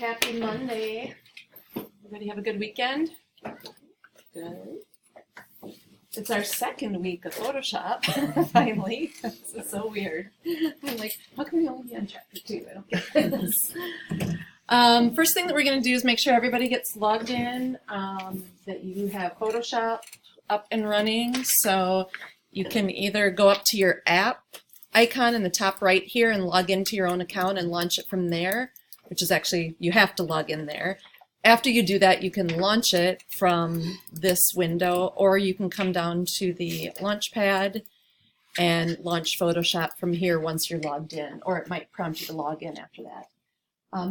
Happy Monday. Everybody have a good weekend? Good. It's our second week of Photoshop, finally. This is so weird. I'm like, how can we only be on chapter 2? I don't get this. First thing that we're going to do is make sure everybody gets logged in, that you have Photoshop up and running. So you can either go up to your app icon in the top right here and log into your own account and launch it from there, which is actually, you have to log in there. After you do that, you can launch it from this window, or you can come down to the Launchpad and launch Photoshop from here once you're logged in, or it might prompt you to log in after that.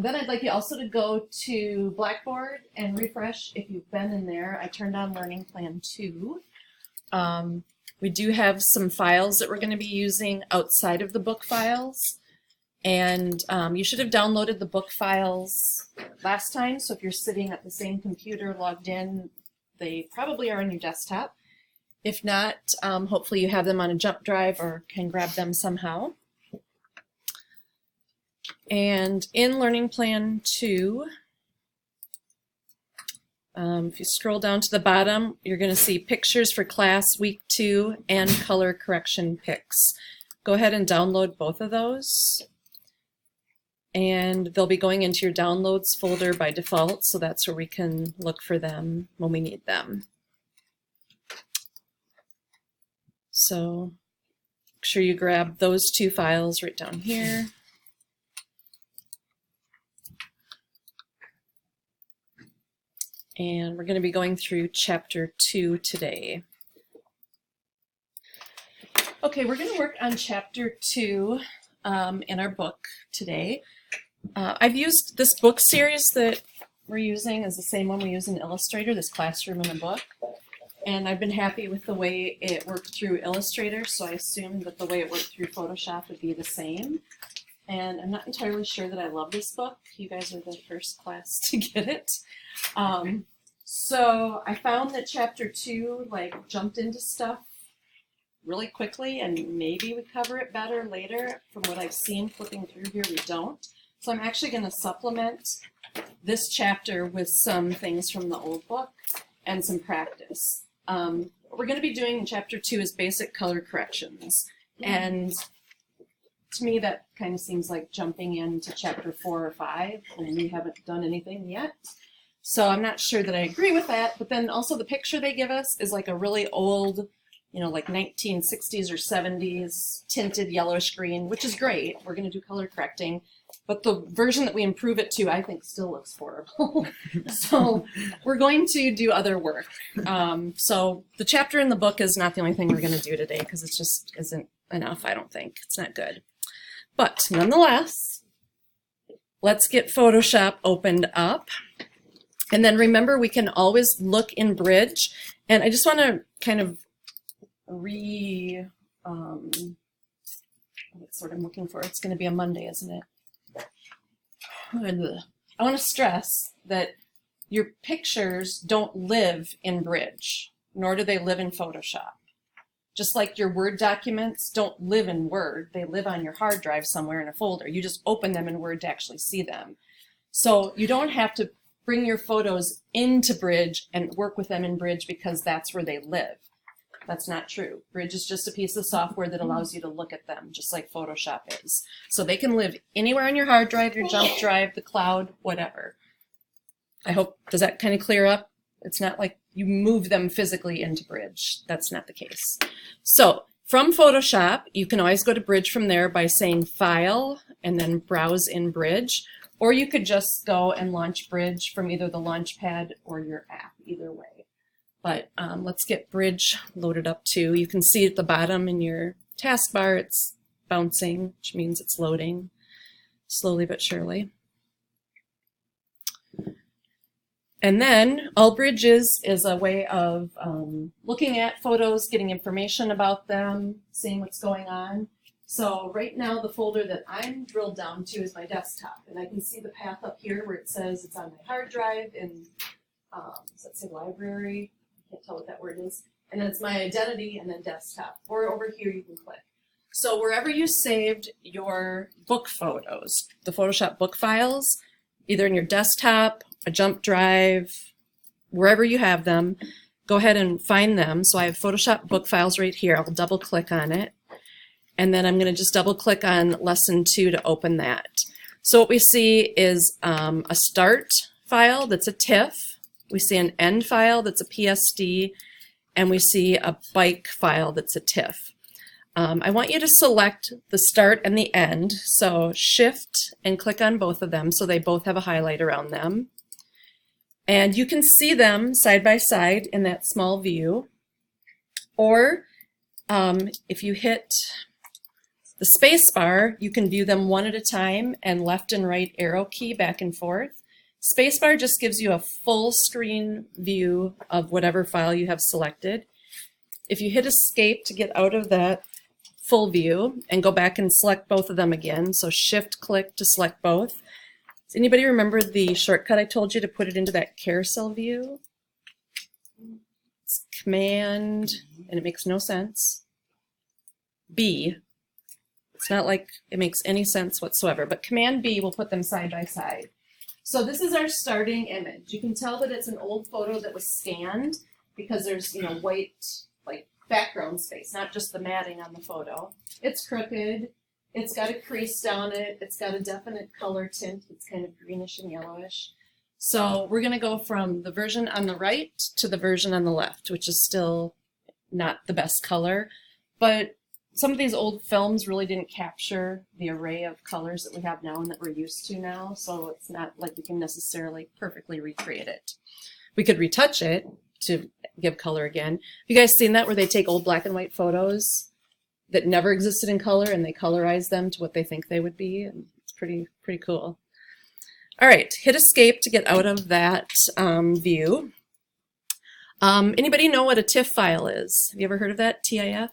Then I'd like you also to go to Blackboard and refresh if you've been in there. I turned on Learning Plan 2. We do have some files that we're going to be using outside of the book files. And you should have downloaded the book files last time, so if you're sitting at the same computer logged in, they probably are on your desktop. If not, hopefully you have them on a jump drive or can grab them somehow. And in Learning Plan 2, if you scroll down to the bottom, you're going to see Pictures for Class Week 2 and Color Correction Pics. Go ahead and download both of those. And they'll be going into your downloads folder by default, so that's where we can look for them when we need them. So make sure you grab those two files right down here. And we're going to be going through chapter 2 today. Okay, we're going to work on chapter 2 in our book today. I've used this book series that we're using is the same one we use in Illustrator, this Classroom in a Book. And I've been happy with the way it worked through Illustrator, so I assumed that the way it worked through Photoshop would be the same. And I'm not entirely sure that I love this book. You guys are the first class to get it. So I found that chapter 2 jumped into stuff really quickly, and maybe we cover it better later. From what I've seen flipping through here, we don't. So I'm actually going to supplement this chapter with some things from the old book and some practice. What we're going to be doing in chapter 2 is basic color corrections. And to me, that kind of seems like jumping into chapter 4 or 5, and we haven't done anything yet. So I'm not sure that I agree with that. But then also the picture they give us is like a really old, like 1960s or 70s tinted yellowish green, which is great. We're going to do color correcting. But the version that we improve it to, I think, still looks horrible. So we're going to do other work. So the chapter in the book is not the only thing we're going to do today, because it just isn't enough, I don't think. It's not good. But nonetheless, let's get Photoshop opened up. And then remember, we can always look in Bridge. And I just want to kind of what's what I'm looking for. It's going to be a Monday, isn't it? I want to stress that your pictures don't live in Bridge, nor do they live in Photoshop. Just like your Word documents don't live in Word, they live on your hard drive somewhere in a folder. You just open them in Word to actually see them. So you don't have to bring your photos into Bridge and work with them in Bridge because that's where they live. That's not true. Bridge is just a piece of software that allows you to look at them, just like Photoshop is. So they can live anywhere on your hard drive, your jump drive, the cloud, whatever. I hope, does that kind of clear up? It's not like you move them physically into Bridge. That's not the case. So from Photoshop, you can always go to Bridge from there by saying File and then Browse in Bridge. Or you could just go and launch Bridge from either the Launchpad or your app, either way. But let's get Bridge loaded up too. You can see at the bottom in your taskbar it's bouncing, which means it's loading slowly but surely. And then all Bridge is a way of looking at photos, getting information about them, seeing what's going on. So right now the folder that I'm drilled down to is my desktop, and I can see the path up here where it says it's on my hard drive in, does that say library? I can't tell what that word is. And then it's my identity and then desktop. Or over here you can click. So wherever you saved your book photos, the Photoshop book files, either in your desktop, a jump drive, wherever you have them. Go ahead and find them. So I have Photoshop book files right here. I'll double click on it. And then I'm going to just double click on lesson 2 to open that. So what we see is a start file that's a TIFF. We see an end file that's a PSD. And we see a bike file that's a TIFF. I want you to select the start and the end. So shift and click on both of them so they both have a highlight around them. And you can see them side by side in that small view. Or if you hit the space bar, you can view them one at a time and left and right arrow key back and forth. Spacebar just gives you a full screen view of whatever file you have selected. If you hit escape to get out of that full view and go back and select both of them again, so shift click to select both. Does anybody remember the shortcut I told you to put it into that carousel view? It's Command, and it makes no sense, B. It's not like it makes any sense whatsoever, but Command B will put them side by side. So this is our starting image. You can tell that it's an old photo that was scanned because there's, white like background space, not just the matting on the photo. It's crooked. It's got a crease down it. It's got a definite color tint. It's kind of greenish and yellowish. So we're going to go from the version on the right to the version on the left, which is still not the best color. But some of these old films really didn't capture the array of colors that we have now and that we're used to now. So it's not like we can necessarily perfectly recreate it. We could retouch it to give color again. Have you guys seen that where they take old black and white photos that never existed in color and they colorize them to what they think they would be? And it's pretty cool. All right, hit escape to get out of that view. Anybody know what a TIFF file is? Have you ever heard of that, TIF?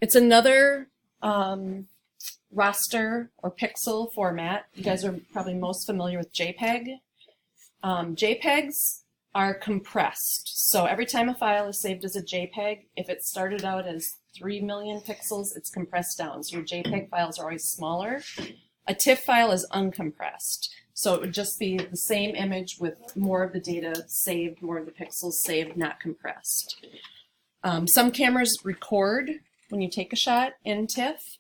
It's another raster or pixel format. You guys are probably most familiar with JPEG. JPEGs are compressed. So every time a file is saved as a JPEG, if it started out as 3 million pixels, it's compressed down. So your JPEG files are always smaller. A TIFF file is uncompressed. So it would just be the same image with more of the data saved, more of the pixels saved, not compressed. Some cameras record when you take a shot in TIFF,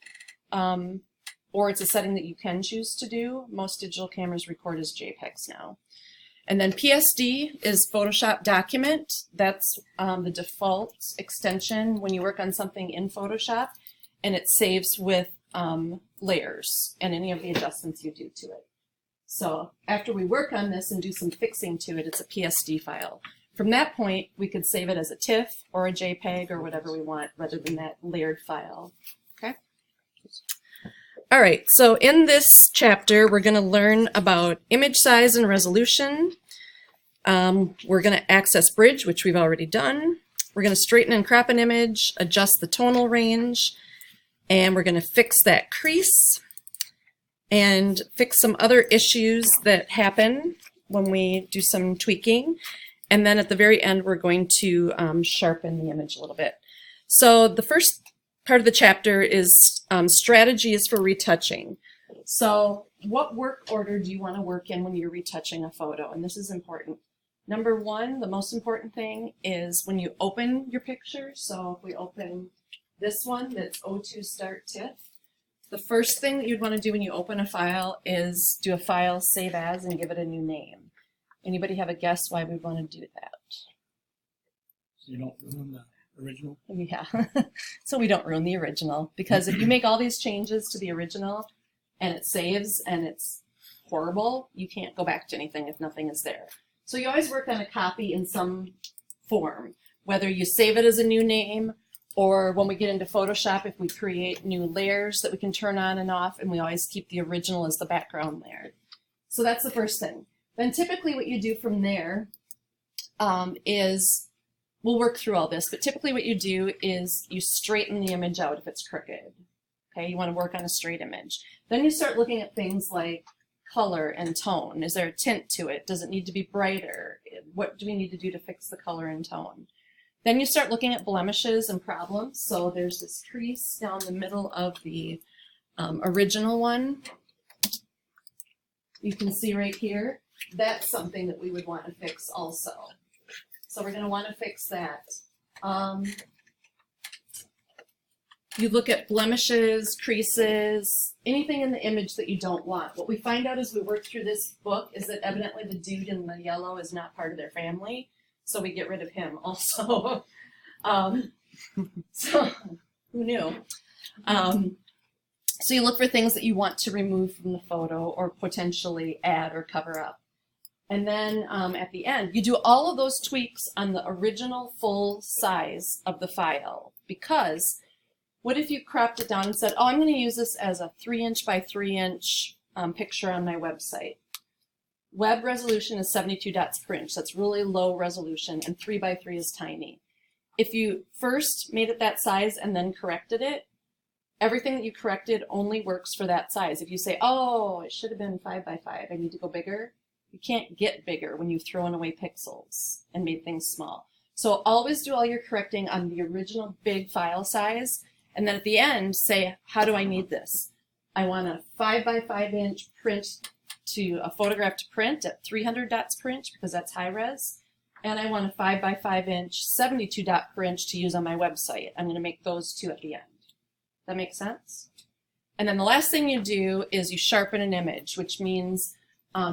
or it's a setting that you can choose to do. Most digital cameras record as JPEGs now. And then PSD is Photoshop Document. That's the default extension when you work on something in Photoshop, and it saves with layers and any of the adjustments you do to it. So after we work on this and do some fixing to it, it's a PSD file. From that point, we could save it as a TIFF or a JPEG or whatever we want rather than that layered file. Okay? All right, so in this chapter, we're going to learn about image size and resolution. We're going to access bridge, which we've already done. We're going to straighten and crop an image, adjust the tonal range, and we're going to fix that crease and fix some other issues that happen when we do some tweaking. And then at the very end, we're going to sharpen the image a little bit. So the first part of the chapter is strategies for retouching. So what work order do you want to work in when you're retouching a photo? And this is important. Number one, the most important thing is when you open your picture. So if we open this one that's O2 Start TIFF, the first thing that you'd want to do when you open a file is do a file save as and give it a new name. Anybody have a guess why we'd want to do that? So you don't ruin the original? Yeah, so we don't ruin the original, because if you make all these changes to the original and it saves and it's horrible, you can't go back to anything if nothing is there. So you always work on a copy in some form, whether you save it as a new name or when we get into Photoshop, if we create new layers that we can turn on and off, and we always keep the original as the background layer. So that's the first thing. Then typically what you do from there is, we'll work through all this, but typically what you do is you straighten the image out if it's crooked. Okay, you want to work on a straight image. Then you start looking at things like color and tone. Is there a tint to it? Does it need to be brighter? What do we need to do to fix the color and tone? Then you start looking at blemishes and problems. So there's this crease down the middle of the original one. you can see right here, that's something that we would want to fix also. So we're going to want to fix that. You look at blemishes, creases, anything in the image that you don't want. What we find out as we work through this book is that evidently the dude in the yellow is not part of their family, so we get rid of him also. So who knew? So you look for things that you want to remove from the photo or potentially add or cover up. And then at the end, you do all of those tweaks on the original full size of the file, because what if you cropped it down and said, oh, I'm going to use this as a 3" by 3" picture on my website. Web resolution is 72 dots per inch. That's really low resolution, and 3 by 3 is tiny. If you first made it that size and then corrected it, everything that you corrected only works for that size. If you say, oh, it should have been 5 by 5, I need to go bigger, you can't get bigger when you've thrown away pixels and made things small. So always do all your correcting on the original big file size, and then at the end say, how do I need this? I want a 5 by 5 inch print to a photograph to print at 300 dots per inch because that's high res. And I want a 5 by 5 inch 72 dot per inch to use on my website. I'm going to make those two at the end. That makes sense? And then the last thing you do is you sharpen an image, which means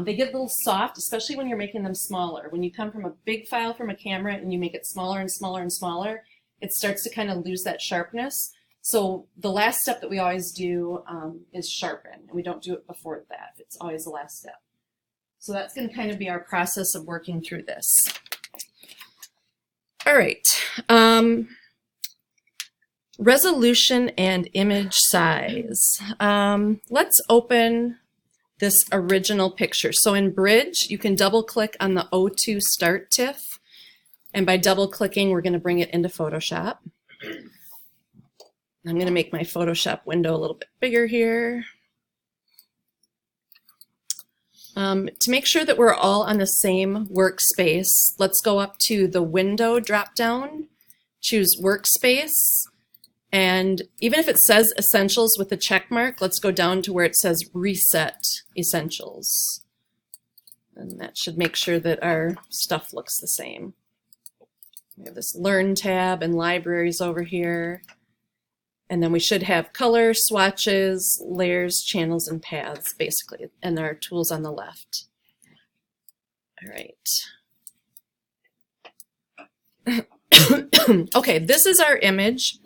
they get a little soft, especially when you're making them smaller. When you come from a big file from a camera and you make it smaller and smaller and smaller, it starts to kind of lose that sharpness. So the last step that we always do is sharpen, and we don't do it before that. It's always the last step. So that's going to kind of be our process of working through this. All right. Resolution and image size. Let's open this original picture. So in Bridge, you can double click on the O2 Start TIFF, and by double clicking, we're going to bring it into Photoshop. I'm going to make my Photoshop window a little bit bigger here. To make sure that we're all on the same workspace, let's go up to the Window drop-down, choose Workspace, and even if it says Essentials with a check mark, let's go down to where it says Reset Essentials. And that should make sure that our stuff looks the same. We have this Learn tab and Libraries over here. And then we should have color, swatches, layers, channels, and paths, basically, and our tools on the left. All right. Okay, this is our image,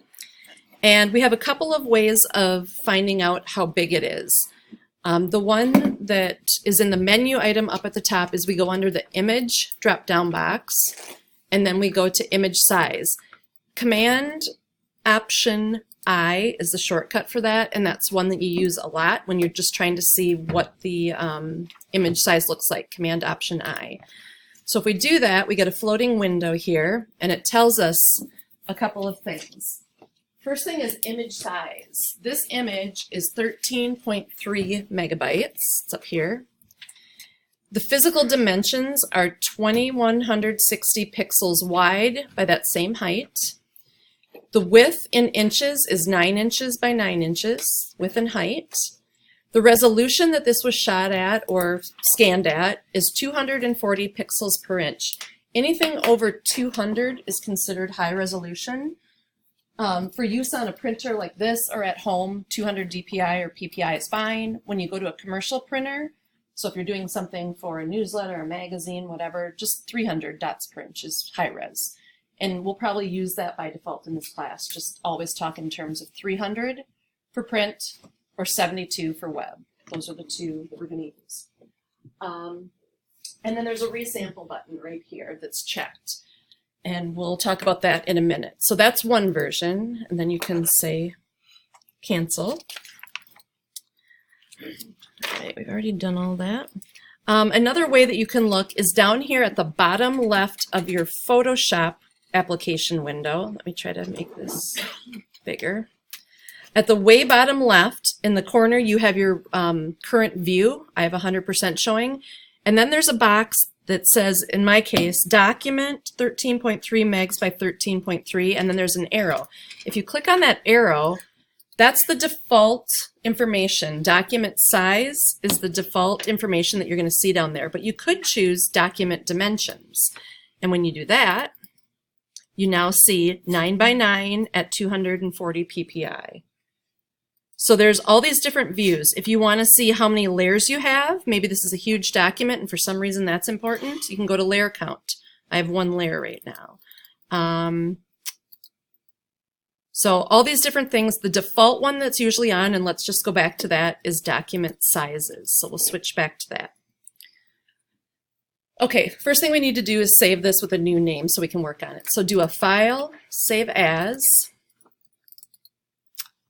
and we have a couple of ways of finding out how big it is. The one that is in the menu item up at the top is we go under the Image drop-down box, and then we go to Image Size. Command Option I is the shortcut for that, and that's one that you use a lot when you're just trying to see what the image size looks like, Command Option I. So if we do that, we get a floating window here, and it tells us a couple of things. First thing is image size. This image is 13.3 megabytes. It's up here. The physical dimensions are 2160 pixels wide by that same height. The width in inches is 9 inches by 9 inches, width and height. The resolution that this was shot at or scanned at is 240 pixels per inch. Anything over 200 is considered high resolution. For use on a printer like this or at home, 200 DPI or PPI is fine. When you go to a commercial printer, so if you're doing something for a newsletter, a magazine, whatever, just 300 dots per inch is high res. And we'll probably use that by default in this class. Just always talk in terms of 300 for print or 72 for web. Those are the two that we're going to use. And then there's a resample button right here that's checked. And we'll talk about that in a minute. So that's one version. And then you can say cancel. Okay, we've already done all that. Another way that you can look is down here at the bottom left of your Photoshop application window. Let me try to make this bigger. At the way bottom left in the corner, you have your current view. I have 100% showing. And then there's a box that says, in my case, document 13.3 megs by 13.3, and then there's an arrow. If you click on that arrow, That's the default information. Document size is the default information that you're going to see down there, but you could choose document dimensions. And when you do that, you now see 9 by 9 at 240 ppi. So there's all these different views. If you want to see how many layers you have, maybe this is a huge document and for some reason that's important, you can go to layer count. I have 1 layer right now. So all these different things, the default one that's usually on, and let's just go back to that, is document sizes. So we'll switch back to that. Okay, first thing we need to do is save this with a new name so we can work on it. So do a file, save as,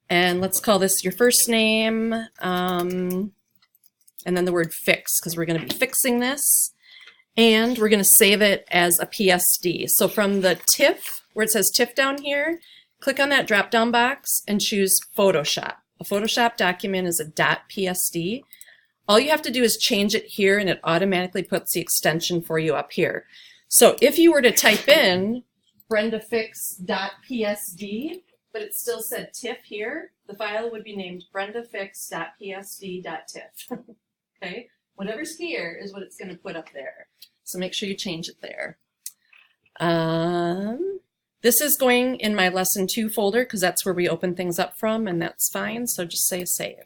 and let's call this your first name, and then the word fix, because we're going to be fixing this. And we're going to save it as a PSD. So from the TIFF, where it says TIFF down here, click on that drop-down box and choose Photoshop. A Photoshop document is a .psd. All you have to do is change it here and it automatically puts the extension for you up here. So if you were to type in brendafix.psd, but it still said TIFF here, the file would be named brendafix.psd.tiff. Okay? Whatever's here is what it's going to put up there. So make sure you change it there. This is going in my lesson 2 folder because that's where we open things up from, and that's fine. So just say save.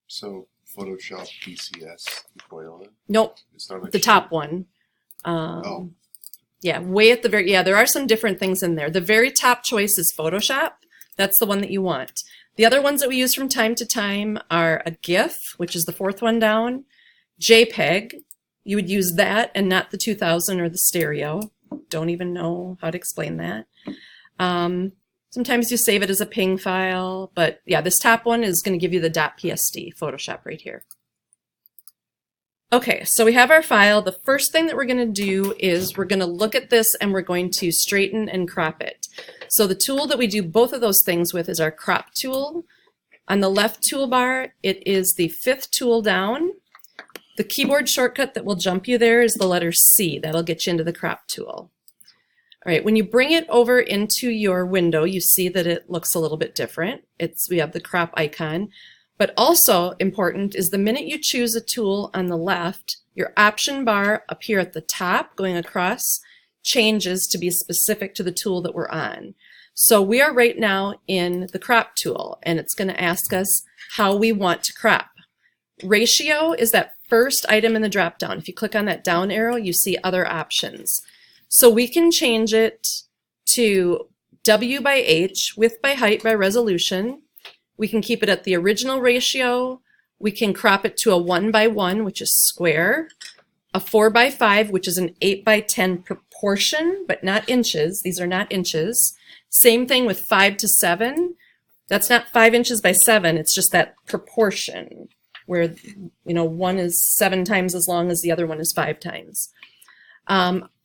So Photoshop PCS tutorial. Nope, It's not like the top one. Oh. Yeah, way at the very, yeah, there are some different things in there. The very top choice is Photoshop. That's the one that you want. The other ones that we use from time to time are a GIF, which is the 4th one down, JPEG. You would use that and not the 2000 or the stereo. Don't even know how to explain that. Sometimes you save it as a PNG file, but yeah, this top one is going to give you the .psd Photoshop right here. Okay, so we have our file. The first thing that we're going to do is we're going to look at this and we're going to straighten and crop it. So the tool that we do both of those things with is our crop tool. On the left toolbar, it is the 5th tool down. The keyboard shortcut that will jump you there is the letter C. That'll get you into the crop tool. All right, when you bring it over into your window, you see that it looks a little bit different. We have the crop icon. But also important is the minute you choose a tool on the left, your option bar up here at the top going across changes to be specific to the tool that we're on. So we are right now in the crop tool, and it's going to ask us how we want to crop. Ratio is that first item in the drop down. If you click on that down arrow, you see other options. So we can change it to W by H, width by height by resolution. We can keep it at the original ratio. We can crop it to a 1 by 1, which is square, a 4 by 5, which is an 8 by 10 proportion, but not inches. These are not inches. Same thing with 5 to 7. That's not 5 inches by 7. It's just that proportion where, you know, one is 7 times as long as the other one is 5 times.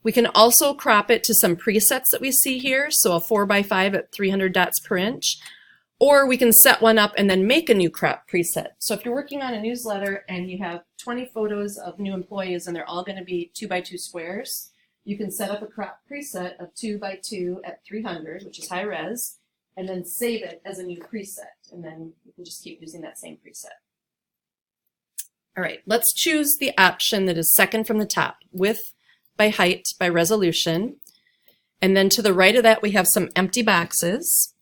We can also crop it to some presets that we see here. So a 4 by 5 at 300 dots per inch. Or we can set one up and then make a new crop preset. So if you're working on a newsletter and you have 20 photos of new employees and they're all going to be 2 by 2 squares, you can set up a crop preset of 2 by 2 at 300, which is high res, and then save it as a new preset. And then you can just keep using that same preset. All right, let's choose the option that is second from the top, width by height by resolution. And then to the right of that, we have some empty boxes.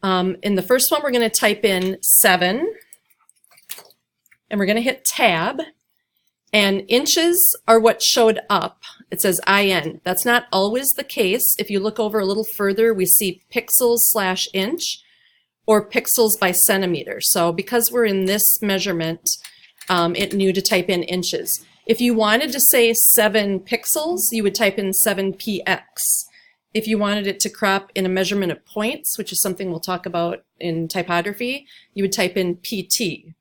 In the first one, we're going to type in 7, and we're going to hit Tab, and inches are what showed up. It says IN. That's not always the case. If you look over a little further, we see pixels/inch or pixels by centimeter. So because we're in this measurement, it knew to type in inches. If you wanted to say 7 pixels, you would type in 7px. If you wanted it to crop in a measurement of points, which is something we'll talk about in typography, you would type in pt,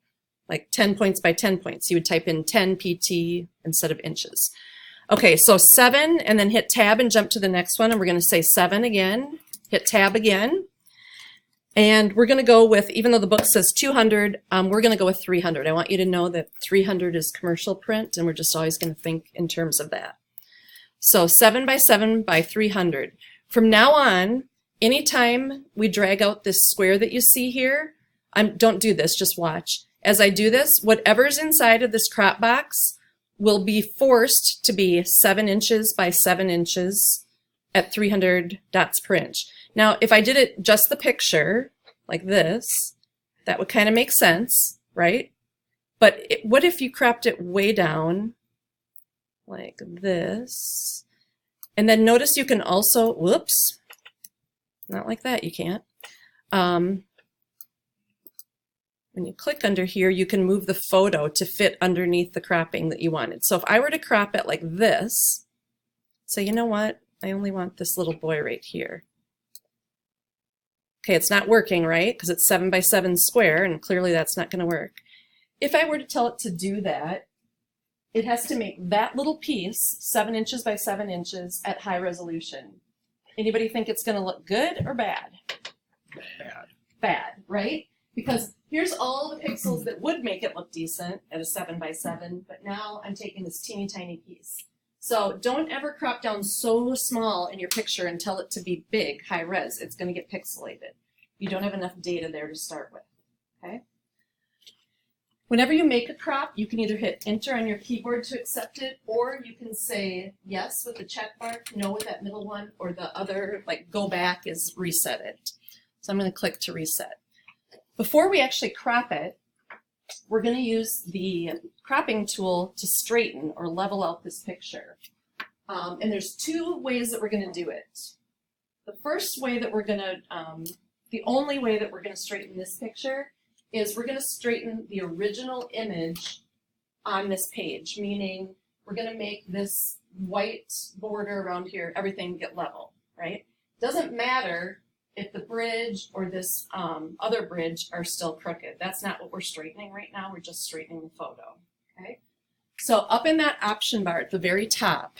like 10 points by 10 points. You would type in 10 pt instead of inches. Okay, so 7, and then hit Tab and jump to the next one, and we're going to say 7 again, hit Tab again, and we're going to go with, even though the book says 200, we're going to go with 300. I want you to know that 300 is commercial print, and we're just always going to think in terms of that. So 7 by 7 by 300. From now on, anytime we drag out this square that you see here, don't do this, just watch. As I do this, whatever's inside of this crop box will be forced to be 7 inches by 7 inches at 300 dots per inch. Now, if I did it just the picture, like this, that would kind of make sense, right? But what if you cropped it way down, like this? And then notice you can also, whoops, not like that, you can't. When you click under here, you can move the photo to fit underneath the cropping that you wanted. So if I were to crop it like this, so you know what? I only want this little boy right here. Okay, it's not working, right? Because it's 7 by 7 square, and clearly that's not going to work. If I were to tell it to do that, it has to make that little piece 7 inches by 7 inches at high resolution. Anybody think it's going to look good or bad? Bad. Bad, right? Because here's all the pixels that would make it look decent at a 7 by 7, but now I'm taking this teeny tiny piece. So don't ever crop down so small in your picture and tell it to be big, high res. It's going to get pixelated. You don't have enough data there to start with, okay? Whenever you make a crop, you can either hit enter on your keyboard to accept it, or you can say yes with the check mark, no with that middle one, or the other, like go back is reset it. So I'm going to click to reset. Before we actually crop it, we're going to use the cropping tool to straighten or level out this picture. And there's 2 ways that we're going to do it. The first way that we're going to, the only way that we're going to straighten this picture is we're going to straighten the original image on this page, meaning we're going to make this white border around here, everything get level, right? Doesn't matter if the bridge or this other bridge are still crooked. That's not what we're straightening right now. We're just straightening the photo, okay? So up in that option bar at the very top,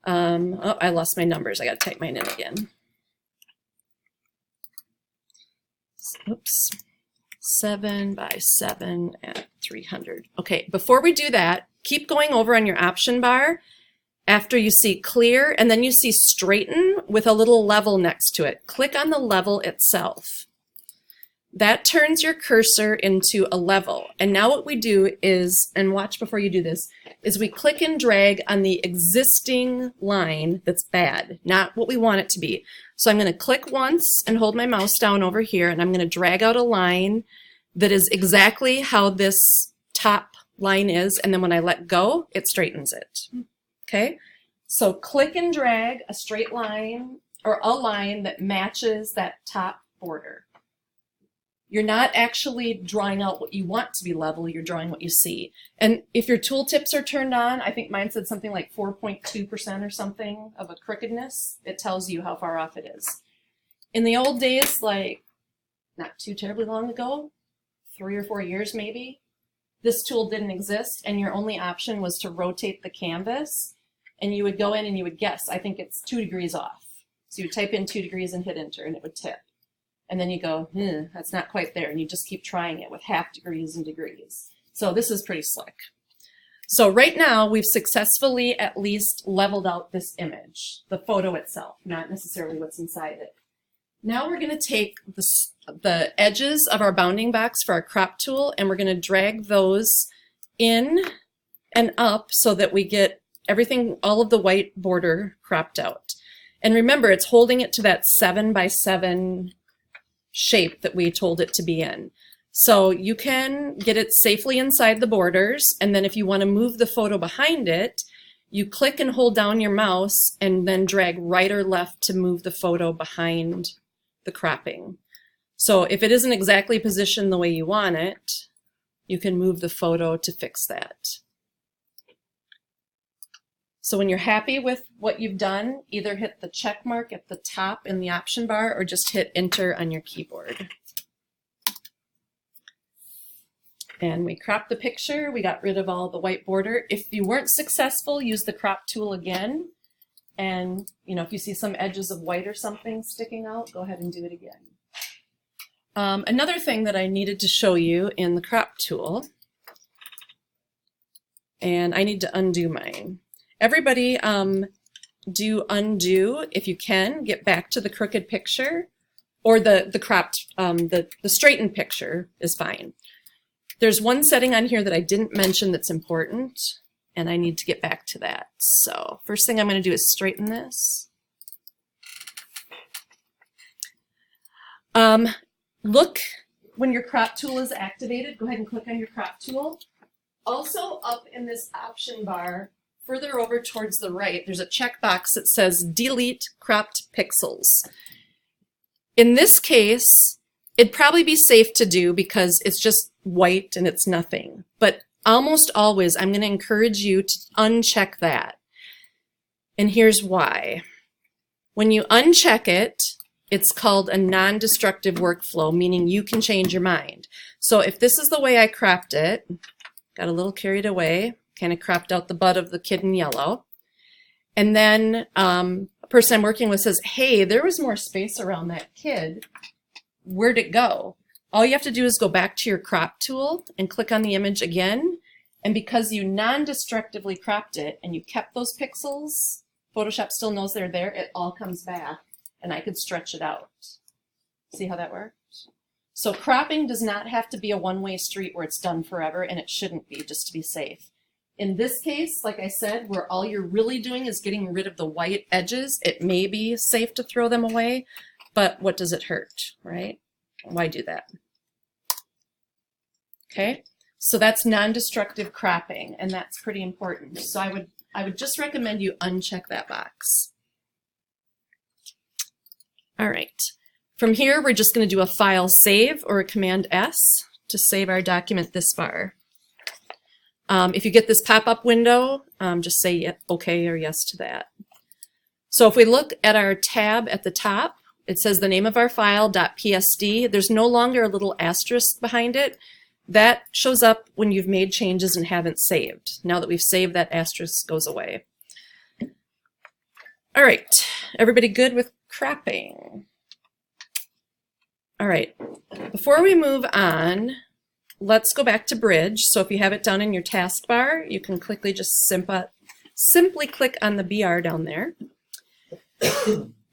oh, I lost my numbers. I got to type mine in again. Oops. 7 by 7 at 300. Okay, before we do that, keep going over on your option bar after you see clear, and then you see straighten with a little level next to it. Click on the level itself. That turns your cursor into a level. And now what we do is, and watch before you do this, is we click and drag on the existing line that's bad, not what we want it to be. So I'm going to click once and hold my mouse down over here, and I'm going to drag out a line that is exactly how this top line is, and then when I let go, it straightens it. Okay, so click and drag a straight line or a line that matches that top border. You're not actually drawing out what you want to be level, you're drawing what you see. And if your tooltips are turned on, I think mine said something like 4.2% or something of a crookedness, it tells you how far off it is. In the old days, like not too terribly long ago, 3 or 4 years maybe, this tool didn't exist and your only option was to rotate the canvas, and you would go in and you would guess, I think it's 2 degrees off. So you would type in 2 degrees and hit enter and it would tip. And then you go, that's not quite there. And you just keep trying it with half degrees and degrees. So this is pretty slick. So right now we've successfully at least leveled out this image, the photo itself, not necessarily what's inside it. Now we're going to take the edges of our bounding box for our crop tool, and we're going to drag those in and up so that we get everything, all of the white border cropped out. And remember, it's holding it to that 7 by 7 shape that we told it to be in. So you can get it safely inside the borders, and then if you want to move the photo behind it, you click and hold down your mouse and then drag right or left to move the photo behind the cropping. So if it isn't exactly positioned the way you want it, you can move the photo to fix that. So when you're happy with what you've done, either hit the check mark at the top in the option bar or just hit enter on your keyboard. And we cropped the picture, we got rid of all the white border. If you weren't successful, use the crop tool again. And if you see some edges of white or something sticking out, go ahead and do it again. Another thing that I needed to show you in the crop tool, and I need to undo mine. Everybody, do undo if you can, get back to the crooked picture, or the cropped, the straightened picture is fine. There's one setting on here that I didn't mention that's important, and I need to get back to that. So first thing I'm going to do is straighten this. Look when your crop tool is activated, go ahead and click on your crop tool. Also up in this option bar, further over towards the right, there's a checkbox that says delete cropped pixels. In this case, it'd probably be safe to do because it's just white and it's nothing. But almost always, I'm going to encourage you to uncheck that. And here's why. When you uncheck it, it's called a non-destructive workflow, meaning you can change your mind. So if this is the way I cropped it, got a little carried away, kind of cropped out the butt of the kid in yellow. And then a person I'm working with says, hey, there was more space around that kid. Where'd it go? All you have to do is go back to your crop tool and click on the image again. And because you non-destructively cropped it and you kept those pixels, Photoshop still knows they're there, it all comes back and I could stretch it out. See how that works? So cropping does not have to be a one-way street where it's done forever, and it shouldn't be, just to be safe. In this case, like I said, where all you're really doing is getting rid of the white edges, it may be safe to throw them away, but what does it hurt, right? Why do that? Okay, so that's non-destructive cropping, and that's pretty important. So I would just recommend you uncheck that box. All right, from here, we're just going to do a file save or a Command S to save our document this far. If you get this pop-up window, just say okay or yes to that. So if we look at our tab at the top, it says the name of our file, .psd. There's no longer a little asterisk behind it. That shows up when you've made changes and haven't saved. Now that we've saved, that asterisk goes away. All right, everybody good with cropping? All right, before we move on, let's go back to Bridge. So if you have it down in your taskbar, you can quickly just simply click on the BR down there.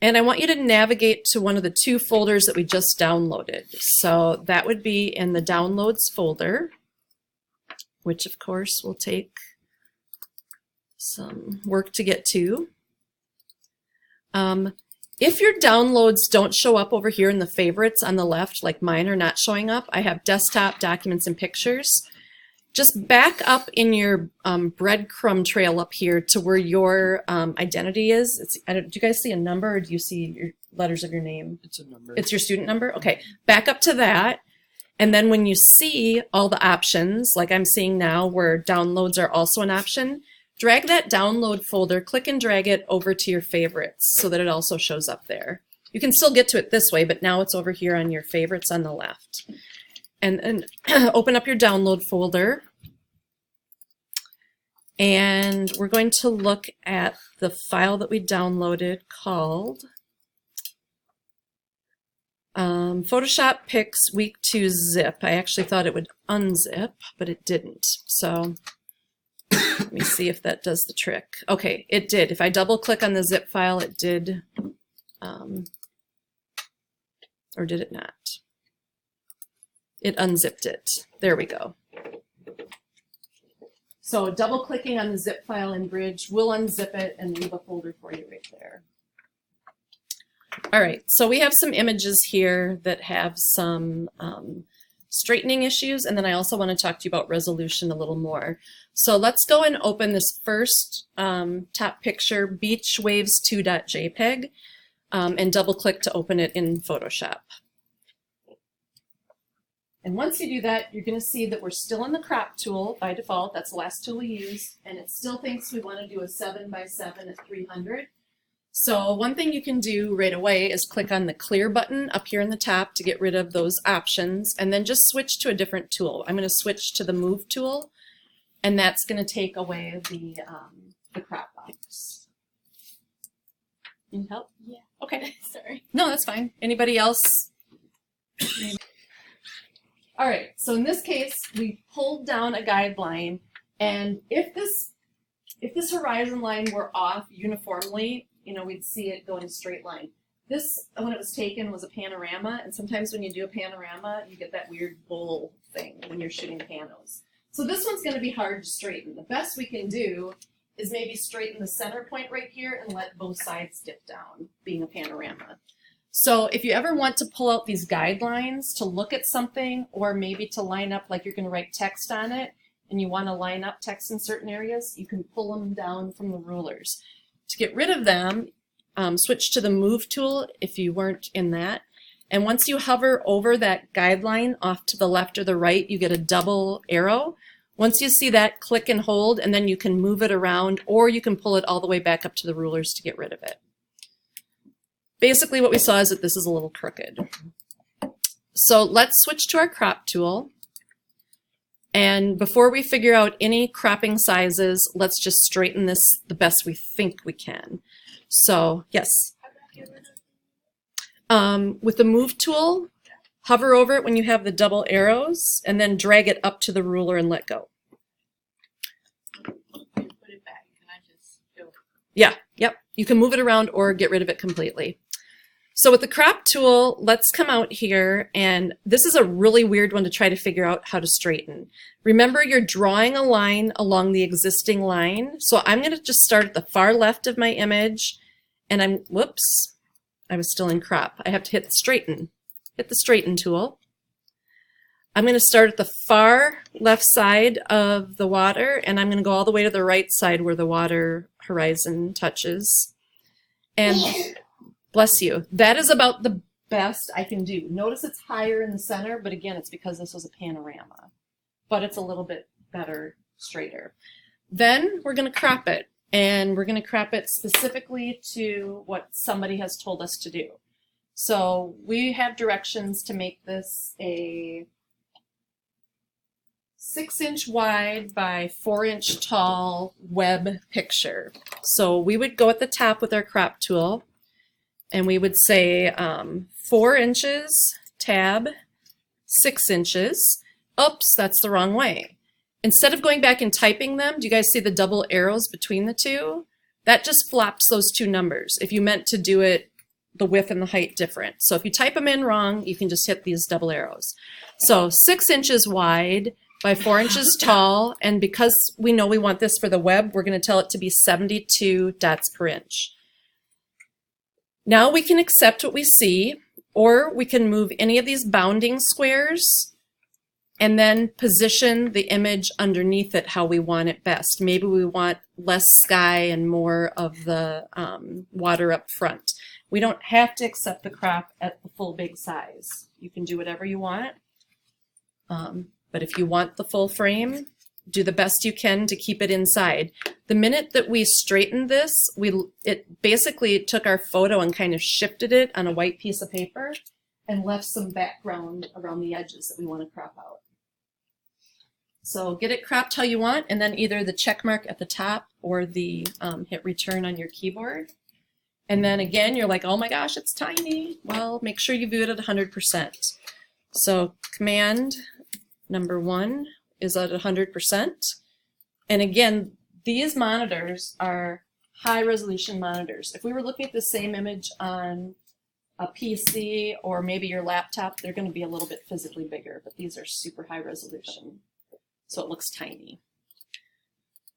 And I want you to navigate to one of the two folders that we just downloaded. So that would be in the Downloads folder, which of course will take some work to get to. If your downloads don't show up over here in the favorites on the left, like mine are not showing up, I have desktop, documents, and pictures. Just back up in your breadcrumb trail up here to where your identity is. Do you guys see a number, or do you see your letters of your name? It's a number. It's your student number? Okay, back up to that. And then when you see all the options, like I'm seeing now where downloads are also an option, drag that download folder, click and drag it over to your favorites so that it also shows up there. You can still get to it this way, but now it's over here on your favorites on the left. And open up your download folder. And we're going to look at the file that we downloaded called Photoshop Pics Week 2 Zip. I actually thought it would unzip, but it didn't. So let me see if that does the trick. Okay, it did. If I double click on the zip file, it did, or did it not? It unzipped it. There we go. So double clicking on the zip file in Bridge will unzip it and leave a folder for you right there. All right, so we have some images here that have some straightening issues, and then I also want to talk to you about resolution a little more. So let's go and open this first top picture, beachwaves2.jpg, and double click to open it in Photoshop. And once you do that, you're going to see that we're still in the crop tool by default. That's the last tool we use, and it still thinks we want to do a 7x7 at 300. So one thing you can do right away is click on the clear button up here in the top to get rid of those options, and then just switch to a different tool. I'm going to switch to the move tool, and that's going to take away the crop box. Need help? Yeah. Okay. Sorry. No, that's fine. Anybody else? All right, so in this case, we pulled down a guideline, and if this if this horizon line were off uniformly, we'd see it go in a straight line. This, when it was taken, was a panorama, and sometimes when you do a panorama, you get that weird bowl thing when you're shooting panos. So this one's going to be hard to straighten. The best we can do is maybe straighten the center point right here and let both sides dip down, being a panorama. So if you ever want to pull out these guidelines to look at something, or maybe to line up like you're going to write text on it, and you want to line up text in certain areas, you can pull them down from the rulers. To get rid of them, switch to the Move tool if you weren't in that. And once you hover over that guideline off to the left or the right, you get a double arrow. Once you see that, click and hold, and then you can move it around, or you can pull it all the way back up to the rulers to get rid of it. Basically what we saw is that this is a little crooked. So let's switch to our crop tool. And before we figure out any cropping sizes, let's just straighten this the best we think we can. So, yes. With the Move tool, hover over it when you have the double arrows, and then drag it up to the ruler and let go. Put it back. Can I just go? Yeah, yep. You can move it around or get rid of it completely. So with the crop tool, let's come out here, and this is a really weird one to try to figure out how to straighten. Remember, you're drawing a line along the existing line. So I'm going to just start at the far left of my image, and whoops, I was still in crop. I have to hit straighten. Hit the straighten tool. I'm going to start at the far left side of the water, and I'm going to go all the way to the right side where the water horizon touches. And bless you. That is about the best I can do. Notice it's higher in the center, but again, it's because this was a panorama. But it's a little bit better, straighter. Then we're going to crop it, and we're going to crop it specifically to what somebody has told us to do. So we have directions to make this a 6-inch wide by 4-inch tall web picture. So we would go at the top with our crop tool, and we would say 4 inches, tab, 6 inches. Oops, that's the wrong way. Instead of going back and typing them, do you guys see the double arrows between the two? That just flops those two numbers if you meant to do it the width and the height different. So if you type them in wrong, you can just hit these double arrows. So 6 inches wide by 4 inches tall, and because we know we want this for the web, we're going to tell it to be 72 dots per inch. Now we can accept what we see, or we can move any of these bounding squares and then position the image underneath it how we want it best. Maybe we want less sky and more of the water up front. We don't have to accept the crop at the full big size. You can do whatever you want. But if you want the full frame, do the best you can to keep it inside. The minute that we straightened this, it basically took our photo and kind of shifted it on a white piece of paper and left some background around the edges that we want to crop out. So get it cropped how you want, and then either the check mark at the top or the hit return on your keyboard. And then again, you're like, oh my gosh, it's tiny. Well, make sure you view it at 100%. So command number 1 is at 100%. And again, these monitors are high resolution monitors. If we were looking at the same image on a PC or maybe your laptop, they're going to be a little bit physically bigger, but these are super high resolution. So it looks tiny.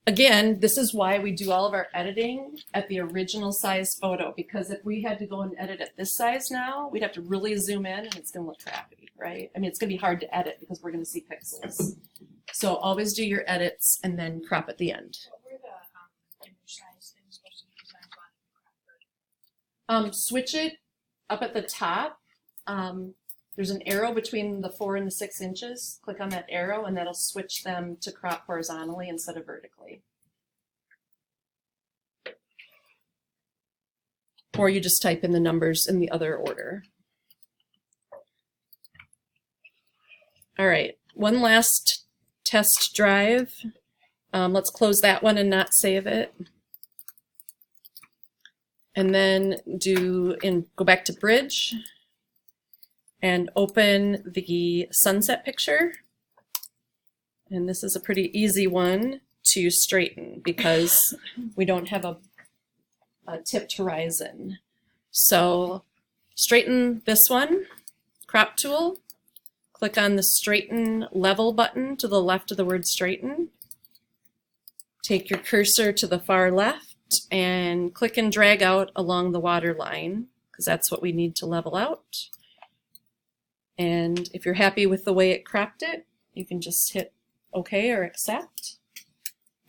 Again, this is why we do all of our editing at the original size photo, because if we had to go and edit at this size now, we'd have to really zoom in and it's going to look crappy, right? I mean, it's going to be hard to edit because we're going to see pixels. So always do your edits and then crop at the end. What were the image size things supposed to be designed on? Switch it up at the top. There's an arrow between the 4 and the 6 inches. Click on that arrow and that'll switch them to crop horizontally instead of vertically. Or you just type in the numbers in the other order. All right, one last test drive. Let's close that one and not save it. And then go back to Bridge and open the sunset picture. And this is a pretty easy one to straighten because we don't have a tipped horizon. So straighten this one, crop tool, click on the straighten level button to the left of the word straighten. Take your cursor to the far left and click and drag out along the water line because that's what we need to level out. And if you're happy with the way it cropped it, you can just hit OK or accept.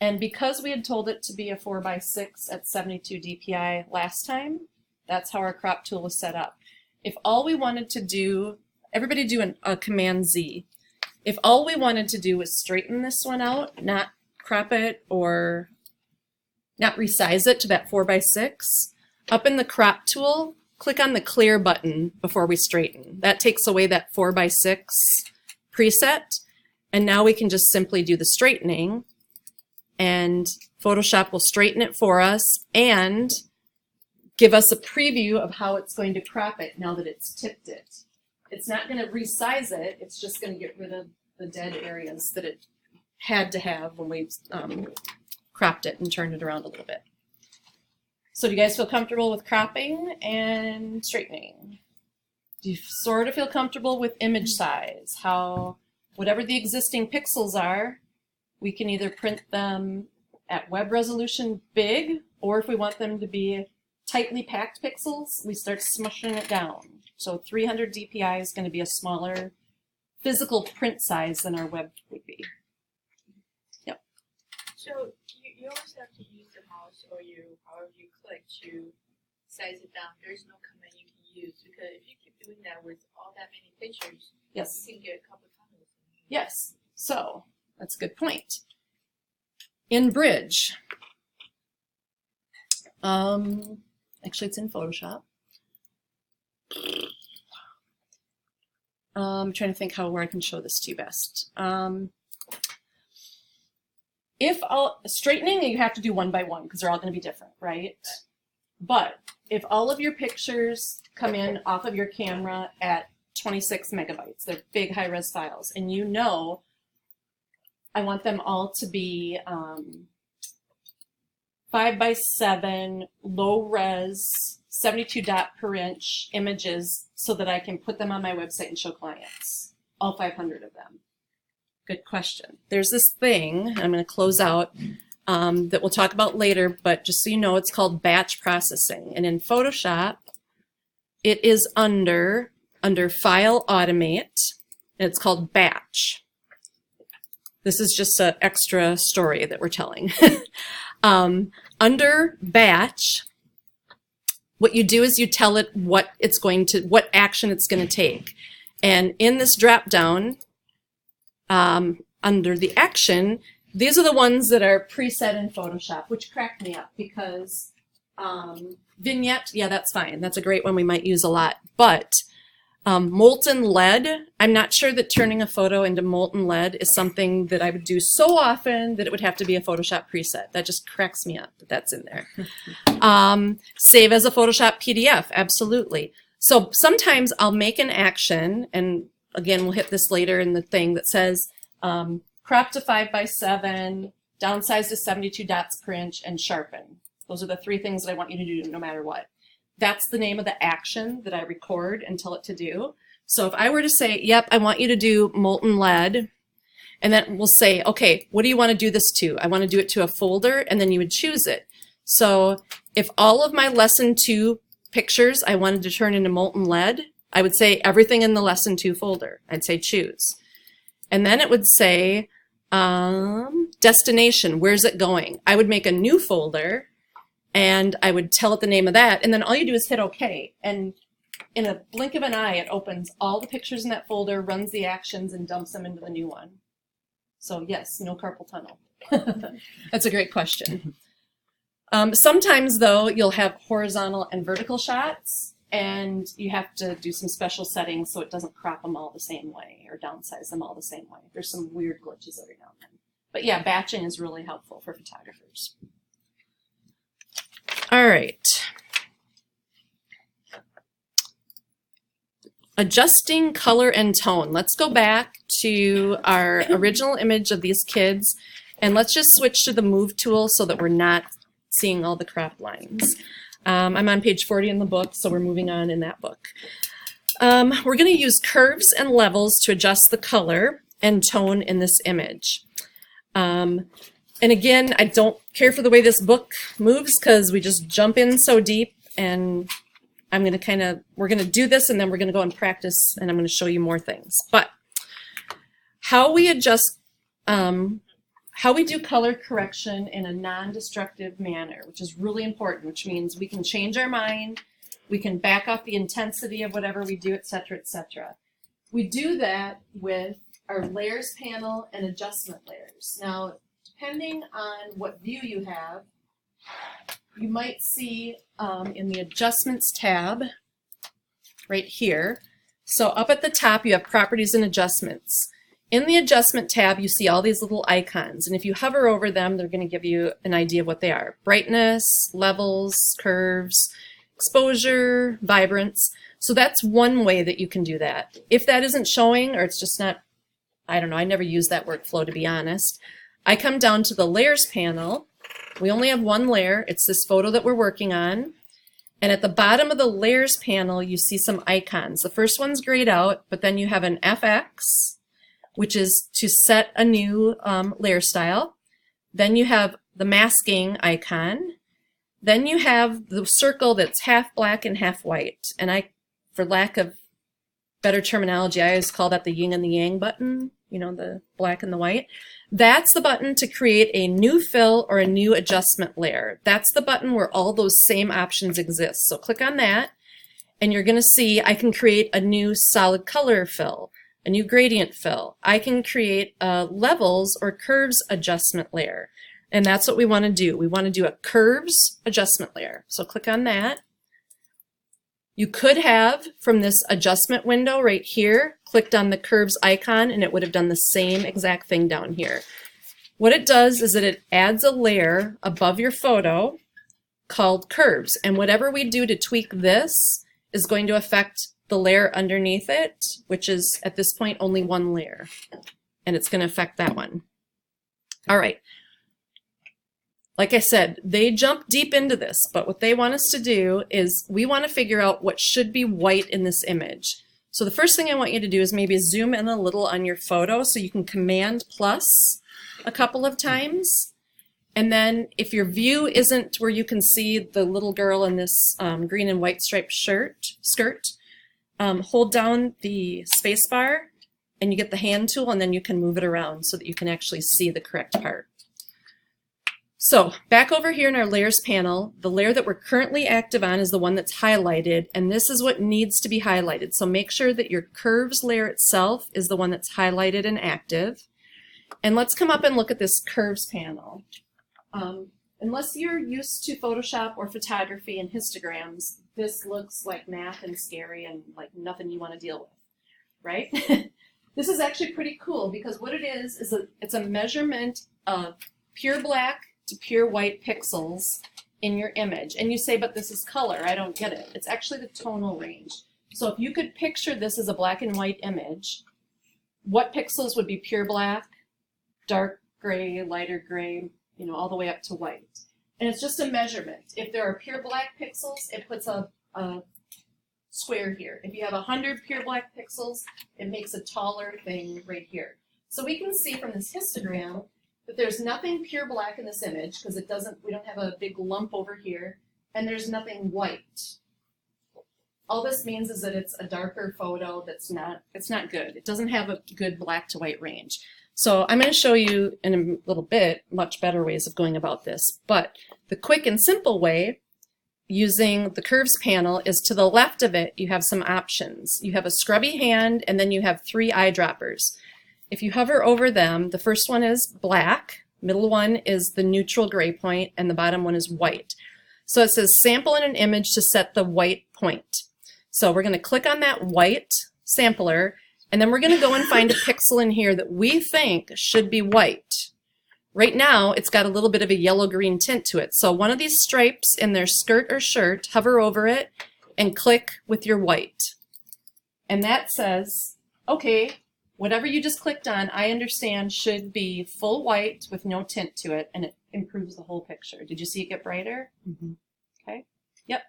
And because we had told it to be a 4x6 at 72 DPI last time, that's how our crop tool was set up. If all we wanted to do, everybody do a Command Z. If all we wanted to do was straighten this one out, not crop it or not resize it to that 4x6, up in the crop tool, click on the clear button before we straighten. That takes away that 4x6 preset, and now we can just simply do the straightening, and Photoshop will straighten it for us and give us a preview of how it's going to crop it now that it's tipped it. It's not going to resize it, it's just going to get rid of the dead areas that it had to have when we cropped it and turned it around a little bit. So do you guys feel comfortable with cropping and straightening? Do you sort of feel comfortable with image size? How, whatever the existing pixels are, we can either print them at web resolution big, or if we want them to be tightly packed pixels, we start smushing it down. So 300 DPI is going to be a smaller physical print size than our web would be. Yep. So you always have to use the mouse or however you click to size it down. There's no command you can use because if you keep doing that with all that many pictures, Yes. you can get a couple tunnels. Yes. So that's a good point. In Bridge, actually it's in Photoshop. I'm trying to think where I can show this to you best. If straightening, you have to do one by one because they're all going to be different, right? But if all of your pictures come in off of your camera at 26 megabytes, they're big high-res files, and you know I want them all to be 5x7, low-res, 72 dot per inch images so that I can put them on my website and show clients, all 500 of them. Good question. There's this thing, I'm going to close out, that we'll talk about later, but just so you know, it's called batch processing. And in Photoshop, it is under File, Automate, and it's called Batch. This is just an extra story that we're telling. Under Batch, what you do is you tell it what action it's going to take. And in this drop down, under the action, these are the ones that are preset in Photoshop, which cracked me up because vignette, yeah, that's fine. That's a great one we might use a lot. But molten lead, I'm not sure that turning a photo into molten lead is something that I would do so often that it would have to be a Photoshop preset. That just cracks me up that that's in there. Save as a Photoshop PDF, absolutely. So sometimes I'll make an action, and again, we'll hit this later in the thing that says crop to 5x7, downsize to 72 dots per inch, and sharpen. Those are the three things that I want you to do no matter what. That's the name of the action that I record and tell it to do. So if I were to say, yep, I want you to do molten lead, and then we'll say, okay, what do you want to do this to? I want to do it to a folder, and then you would choose it. So if all of my lesson 2 pictures I wanted to turn into molten lead, I would say everything in the lesson 2 folder. I'd say choose. And then it would say destination, where's it going? I would make a new folder and I would tell it the name of that, and then all you do is hit OK. And in a blink of an eye, it opens all the pictures in that folder, runs the actions, and dumps them into the new one. So yes, no carpal tunnel. That's a great question. Sometimes, though, you'll have horizontal and vertical shots, and you have to do some special settings so it doesn't crop them all the same way or downsize them all the same way. There's some weird glitches every now and then. But yeah, batching is really helpful for photographers. All right. Adjusting color and tone. Let's go back to our original image of these kids And let's just switch to the move tool so that we're not seeing all the crop lines. I'm on page 40 in the book, so we're moving on in that book. We're going to use curves and levels to adjust the color and tone in this image. And again, I don't care for the way this book moves because we just jump in so deep, and I'm going to we're going to do this and then we're going to go and practice, and I'm going to show you more things. But how we adjust, how we do color correction in a non-destructive manner, which is really important, which means we can change our mind, we can back off the intensity of whatever we do, etc., etc. We do that with our layers panel and adjustment layers. Now, depending on what view you have, you might see in the adjustments tab right here. So up at the top, you have properties and adjustments. In the adjustment tab, you see all these little icons, and if you hover over them, they're going to give you an idea of what they are. Brightness, levels, curves, exposure, vibrance. So that's one way that you can do that. If that isn't showing, or it's just not, I don't know, I never use that workflow to be honest, I come down to the layers panel. We only have one layer. It's this photo that we're working on. And at the bottom of the layers panel, you see some icons. The first one's grayed out, but then you have an FX, which is to set a new layer style. Then you have the masking icon. Then you have the circle that's half black and half white. And I, for lack of better terminology, I always call that the yin and the yang button, you know, the black and the white. That's the button to create a new fill or a new adjustment layer. That's the button where all those same options exist. So click on that, and you're going to see I can create a new solid color fill, a new gradient fill. I can create a levels or curves adjustment layer. And that's what we want to do. We want to do a curves adjustment layer. So click on that. You could have, from this adjustment window right here, clicked on the curves icon and it would have done the same exact thing down here. What it does is that it adds a layer above your photo called curves. And whatever we do to tweak this is going to affect the layer underneath it, which is at this point only one layer. And it's going to affect that one. All right. Like I said, they jump deep into this, but what they want us to do is we want to figure out what should be white in this image. So the first thing I want you to do is maybe zoom in a little on your photo so you can Command plus a couple of times. And then if your view isn't where you can see the little girl in this green and white striped skirt, hold down the space bar and you get the hand tool, and then you can move it around so that you can actually see the correct part. So back over here in our layers panel, the layer that we're currently active on is the one that's highlighted, and this is what needs to be highlighted. So make sure that your curves layer itself is the one that's highlighted and active. And let's come up and look at this curves panel. Unless you're used to Photoshop or photography and histograms, this looks like math and scary and like nothing you want to deal with, right? This is actually pretty cool because what it is it's a measurement of pure black to pure white pixels in your image. And you say, but this is color, I don't get it. It's actually the tonal range. So if you could picture this as a black and white image, what pixels would be pure black, dark gray, lighter gray, you know, all the way up to white. And it's just a measurement. If there are pure black pixels, it puts a square here. If you have 100 pure black pixels, it makes a taller thing right here. So we can see from this histogram that there's nothing pure black in this image because we don't have a big lump over here, and there's nothing white. All this means is that it's a darker photo it's not good. It doesn't have a good black to white range. So I'm going to show you in a little bit much better ways of going about this. But the quick and simple way using the curves panel is to the left of it, you have some options. You have a scrubby hand, and then you have 3 eyedroppers. If you hover over them, the first one is black, middle one is the neutral gray point, and the bottom one is white. So it says sample in an image to set the white point. So we're going to click on that white sampler, and then we're going to go and find a pixel in here that we think should be white. Right now, it's got a little bit of a yellow-green tint to it. So one of these stripes in their skirt or shirt, hover over it, and click with your white. And that says, okay, Whatever you just clicked on, I understand should be full white with no tint to it, and it improves the whole picture. Did you see it get brighter? Mhm. Okay. Yep.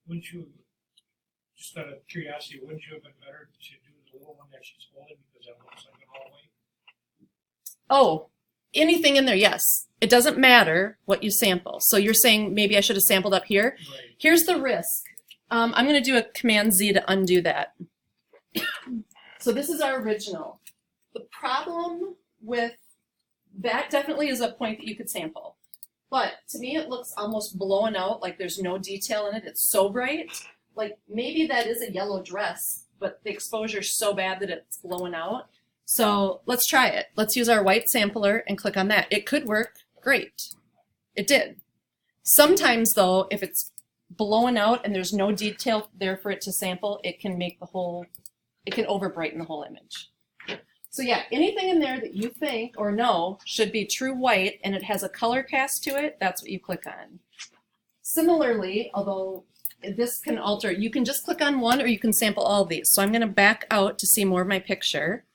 Wouldn't you, just out of curiosity, wouldn't you have been better to do the little one that she's holding because that looks like a hallway? Oh, anything in there, yes. It doesn't matter what you sample. So you're saying maybe I should have sampled up here? Right. Here's the risk. I'm going to do a Command Z to undo that. So this is our original. The problem with that definitely is a point that you could sample. But to me, it looks almost blown out, like there's no detail in it. It's so bright. Like maybe that is a yellow dress, but the exposure's so bad that it's blowing out. So let's try it. Let's use our white sampler and click on that. It could work. Great. It did. Sometimes though, if it's blowing out and there's no detail there for it to sample, it can make the whole, it can over brighten the whole image. So yeah, anything in there that you think or know should be true white and it has a color cast to it, that's what you click on. Similarly, although this can alter, you can just click on one or you can sample all of these. So I'm going to back out to see more of my picture.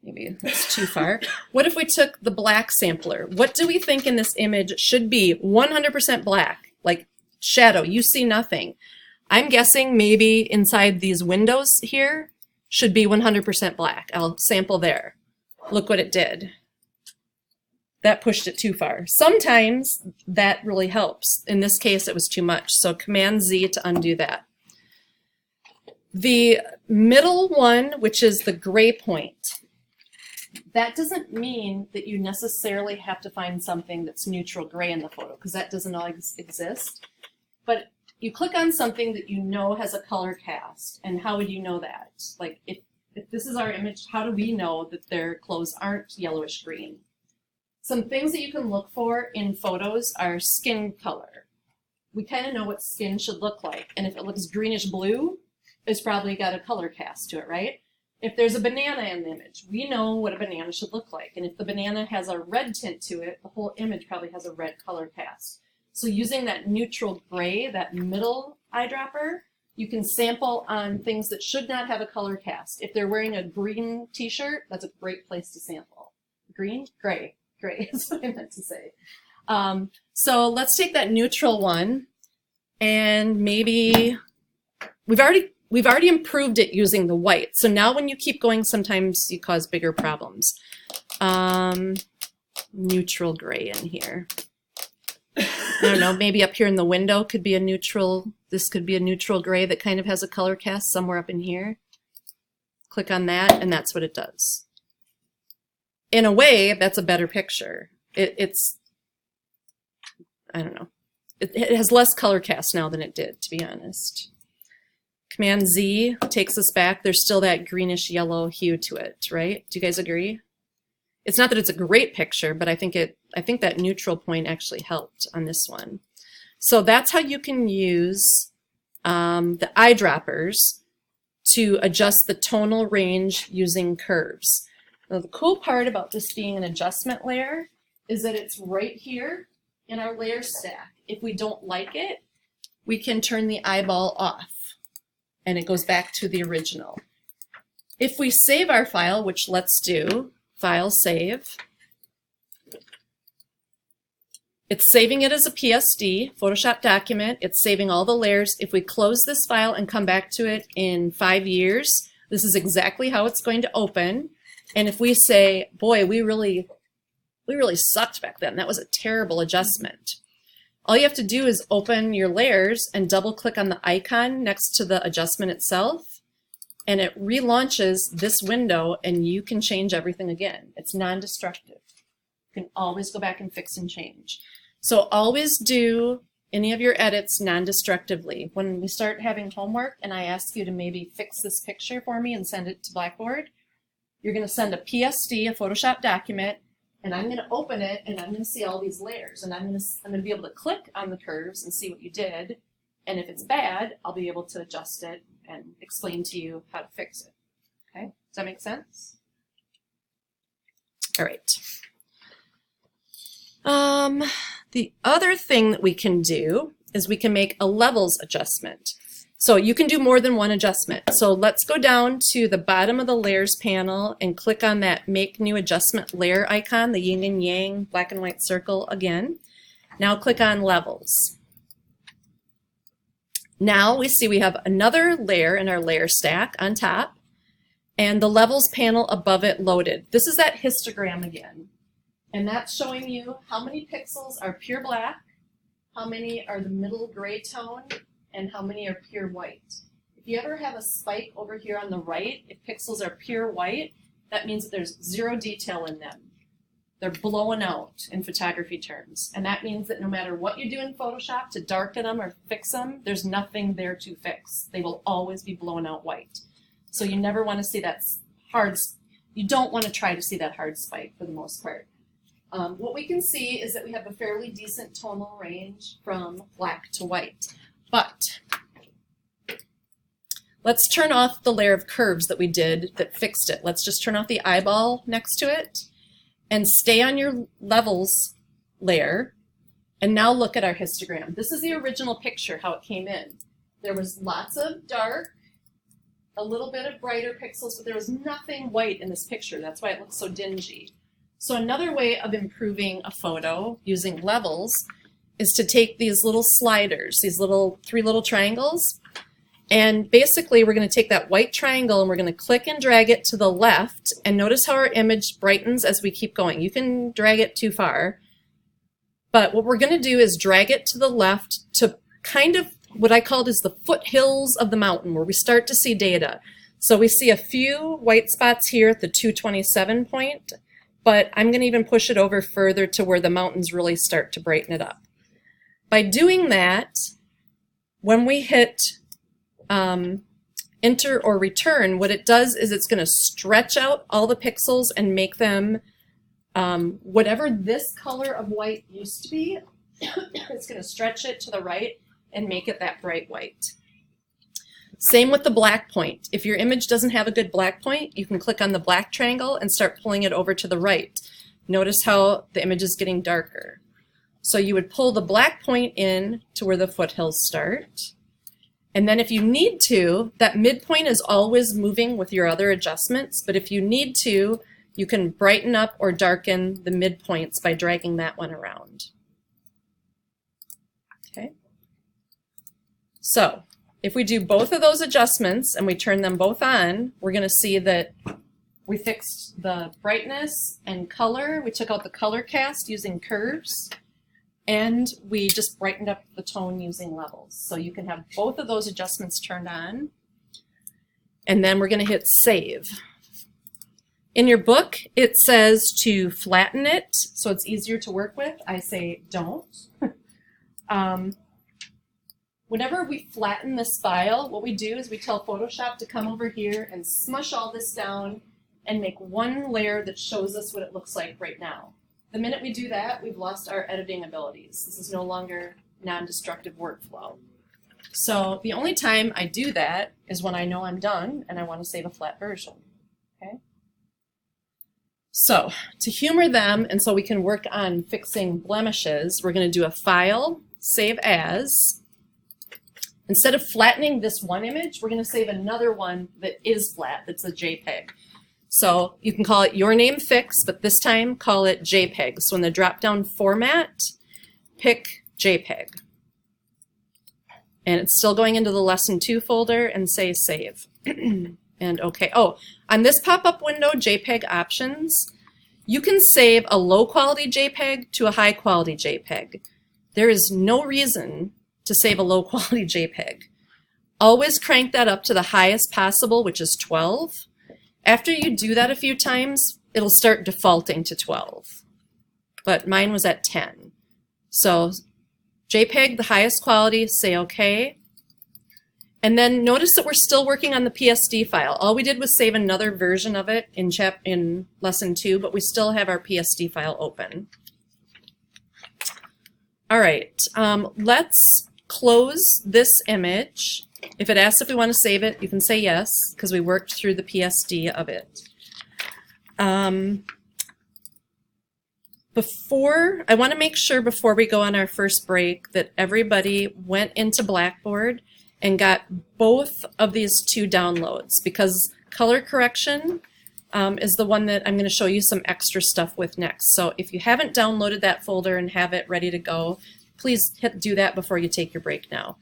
Maybe that's too far. What if we took the black sampler? What do we think in this image should be 100% black? Like shadow, you see nothing. I'm guessing maybe inside these windows here should be 100% black. I'll sample there. Look what it did. That pushed it too far. Sometimes that really helps. In this case, it was too much. So Command Z to undo that. The middle one, which is the gray point, that doesn't mean that you necessarily have to find something that's neutral gray in the photo, because that doesn't always exist. But you click on something that you know has a color cast, and how would you know that? Like if this is our image, how do we know that their clothes aren't yellowish green? Some things that you can look for in photos are skin color. We kind of know what skin should look like, and if it looks greenish blue, it's probably got a color cast to it, right? If there's a banana in the image, we know what a banana should look like. And if the banana has a red tint to it, the whole image probably has a red color cast. So using that neutral gray, that middle eyedropper, you can sample on things that should not have a color cast. If they're wearing a green t-shirt, that's a great place to sample. Green? Gray. Gray is what I meant to say. So let's take that neutral one and maybe we've already improved it using the white. So now when you keep going, sometimes you cause bigger problems. Neutral gray in here. I don't know, maybe up here in the window could be a neutral, this could be a neutral gray that kind of has a color cast somewhere up in here. Click on that and that's what it does. In a way, that's a better picture. It's, I don't know. It has less color cast now than it did, to be honest. Command Z takes us back. There's still that greenish yellow hue to it, right? Do you guys agree? It's not that it's a great picture, but I think that neutral point actually helped on this one. So that's how you can use the eyedroppers to adjust the tonal range using curves. Now the cool part about this being an adjustment layer is that it's right here in our layer stack. If we don't like it, we can turn the eyeball off and it goes back to the original. If we save our file, which let's do, File, Save. It's saving it as a PSD, Photoshop document. It's saving all the layers. If we close this file and come back to it in 5 years, this is exactly how it's going to open. And if we say, boy, we really sucked back then. That was a terrible adjustment. All you have to do is open your layers and double click on the icon next to the adjustment itself. And it relaunches this window and you can change everything again. It's non-destructive. You can always go back and fix and change. So always do any of your edits non-destructively. When we start having homework and I ask you to maybe fix this picture for me and send it to Blackboard, you're going to send a PSD, a Photoshop document, and I'm going to open it and I'm going to see all these layers. And I'm going to be able to click on the curves and see what you did. And if it's bad, I'll be able to adjust it and explain to you how to fix it. Okay, does that make sense? All right. The other thing that we can do is we can make a levels adjustment. So you can do more than one adjustment. So let's go down to the bottom of the layers panel and click on that make new adjustment layer icon, the yin and yang black and white circle again. Now click on levels. Now we see we have another layer in our layer stack on top and the levels panel above it loaded. This is that histogram again. And that's showing you how many pixels are pure black, how many are the middle gray tone, and how many are pure white. If you ever have a spike over here on the right, if pixels are pure white, that means that there's zero detail in them. They're blowing out in photography terms. And that means that no matter what you do in Photoshop to darken them or fix them, there's nothing there to fix. They will always be blown out white. So you never want to see that you don't want to try to see that hard spike for the most part. What we can see is that we have a fairly decent tonal range from black to white. But let's turn off the layer of curves that we did that fixed it. Let's just turn off the eyeball next to it and stay on your levels layer. And now look at our histogram. This is the original picture, how it came in. There was lots of dark, a little bit of brighter pixels, but there was nothing white in this picture. That's why it looks so dingy. So another way of improving a photo using levels is to take these little sliders, these three little triangles, and basically we're going to take that white triangle and we're going to click and drag it to the left, and notice how our image brightens as we keep going. You can drag it too far, but what we're going to do is drag it to the left to kind of what I called is the foothills of the mountain, where we start to see data. So we see a few white spots here at the 227 point, but I'm going to even push it over further to where the mountains really start to brighten it up. By doing that, when we hit enter or return, what it does is it's going to stretch out all the pixels and make them whatever this color of white used to be, it's going to stretch it to the right and make it that bright white. Same with the black point. If your image doesn't have a good black point, you can click on the black triangle and start pulling it over to the right. Notice how the image is getting darker. So you would pull the black point in to where the foothills start. And then if you need to, that midpoint is always moving with your other adjustments, but if you need to, you can brighten up or darken the midpoints by dragging that one around. Okay. So if we do both of those adjustments and we turn them both on, we're going to see that we fixed the brightness and color. We took out the color cast using curves, and we just brightened up the tone using levels. So you can have both of those adjustments turned on. And then we're going to hit save. In your book, it says to flatten it so it's easier to work with. I say don't. Whenever we flatten this file, what we do is we tell Photoshop to come over here and smush all this down and make one layer that shows us what it looks like right now. The minute we do that, we've lost our editing abilities. This is no longer non-destructive workflow. So the only time I do that is when I know I'm done and I want to save a flat version. Okay? So to humor them and so we can work on fixing blemishes, we're going to do a File, Save As. Instead of flattening this one image, we're going to save another one that is flat, that's a JPEG. So you can call it Your Name Fix, but this time call it JPEG. So in the drop-down format, pick JPEG. And it's still going into the Lesson 2 folder, and say Save. And OK. Oh, on this pop-up window, JPEG Options, you can save a low-quality JPEG to a high-quality JPEG. There is no reason to save a low-quality JPEG. Always crank that up to the highest possible, which is 12. After you do that a few times, it'll start defaulting to 12. But mine was at 10. So JPEG, the highest quality, say OK. And then notice that we're still working on the PSD file. All we did was save another version of it in Lesson 2, but we still have our PSD file open. All right, let's close this image. If it asks if we want to save it, you can say yes, because we worked through the PSD of it. I want to make sure before we go on our first break that everybody went into Blackboard and got both of these two downloads because color correction is the one that I'm going to show you some extra stuff with next. So if you haven't downloaded that folder and have it ready to go, please do that before you take your break now.